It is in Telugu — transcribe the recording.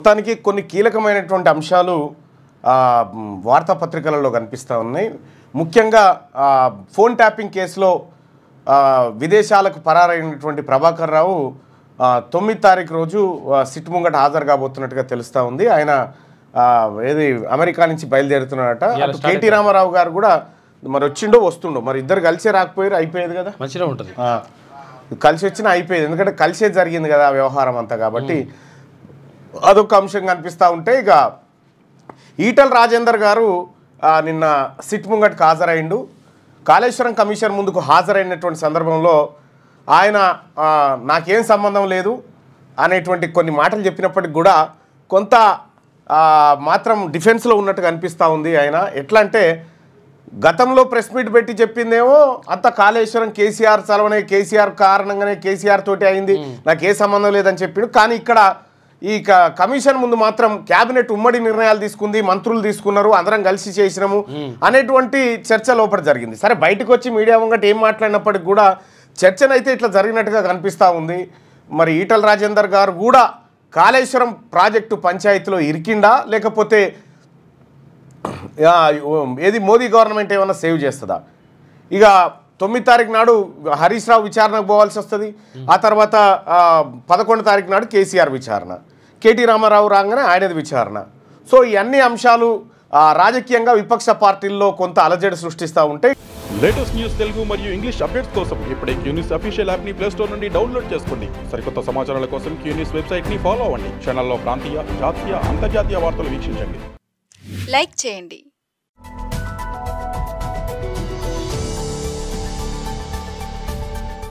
మొత్తానికి కొన్ని కీలకమైనటువంటి అంశాలు వార్తాపత్రికలలో కనిపిస్తూ ఉన్నాయి. ముఖ్యంగా ఫోన్ ట్యాపింగ్ కేసులో విదేశాలకు పరారైనటువంటి ప్రభాకర్ రావు 9 తారీఖు రోజు సిట్ ముంగట హాజరు కాబోతున్నట్టుగా తెలుస్తూ ఉంది. ఆయన ఏది అమెరికా నుంచి బయలుదేరుతున్నాడట. కేటీ రామారావు గారు కూడా మరి వచ్చిండో వస్తుండో, మరి ఇద్దరు కలిసే రాకపోయారు, అయిపోయేది కదా, మంచిగా ఉంటుంది. కలిసి వచ్చినా అయిపోయేది, ఎందుకంటే కలిసే జరిగింది కదా వ్యవహారం అంతా. కాబట్టి అదొక అంశం కనిపిస్తూ ఉంటే, ఇక ఈటల రాజేందర్ గారు నిన్న సిట్ ముంగట్కి హాజరైండు. కాళేశ్వరం కమిషన్ ముందుకు హాజరైనటువంటి సందర్భంలో ఆయన నాకేం సంబంధం లేదు అనేటువంటి కొన్ని మాటలు చెప్పినప్పటికి కూడా కొంత మాత్రం డిఫెన్స్లో ఉన్నట్టుగా అనిపిస్తూ ఉంది. ఆయన ఎట్లా అంటే, గతంలో ప్రెస్ మీట్ పెట్టి చెప్పిందేమో అంత కాళేశ్వరం కేసీఆర్ చలవనే, కేసీఆర్ కారణంగానే కేసీఆర్ తోటి అయింది, నాకు ఏ సంబంధం లేదని చెప్పిండు. కానీ ఇక్కడ ఈ కమిషన్ ముందు మాత్రం క్యాబినెట్ ఉమ్మడి నిర్ణయాలు తీసుకుంది, మంత్రులు తీసుకున్నారు, అందరం కలిసి చేసినాము అనేటువంటి చర్చ లోపల జరిగింది. సరే, బయటకు వచ్చి మీడియా ముంగట ఏం మాట్లాడినప్పటికి కూడా చర్చనైతే ఇట్లా జరిగినట్టుగా కనిపిస్తూ ఉంది. మరి ఈటల రాజేందర్ గారు కూడా కాళేశ్వరం ప్రాజెక్టు పంచాయతీలో ఇరికిండా, లేకపోతే ఏది మోదీ గవర్నమెంట్ ఏమన్నా సేవ్ చేస్తుందా? ఇక 9 తారీఖు నాడు హరీష్ రావు విచారణకు పోవాల్సి వస్తుంది. ఆ తర్వాత 11 తారీఖు నాడు కేసీఆర్ విచారణ, కేటీ రామారావు రాగానే ఆయనది విచారణ. సో ఈ అన్ని అంశాలు రాజకీయంగా విపక్ష పార్టీల్లో కొంత అలజడి సృష్టిస్తూ ఉంటాయి. లేటెస్ట్ న్యూస్ తెలుగు మరియు ఇంగ్లీష్ అప్డేట్స్ కోసం ఇప్పుడే క్యూన్యూస్ అఫీషియల్ యాప్ ని ప్లే స్టోర్ నుండి డౌన్లోడ్ చేసుకోండి. సరికొత్త సమాచారాల కోసం క్యూన్యూస్ వెబ్సైట్ ని ఫాలో అవ్వండి. ఛానల్లో ప్రాంతీయ, జాతీయ, అంతర్జాతీయ వార్తలు వీక్షించండి. లైక్ చేయండి.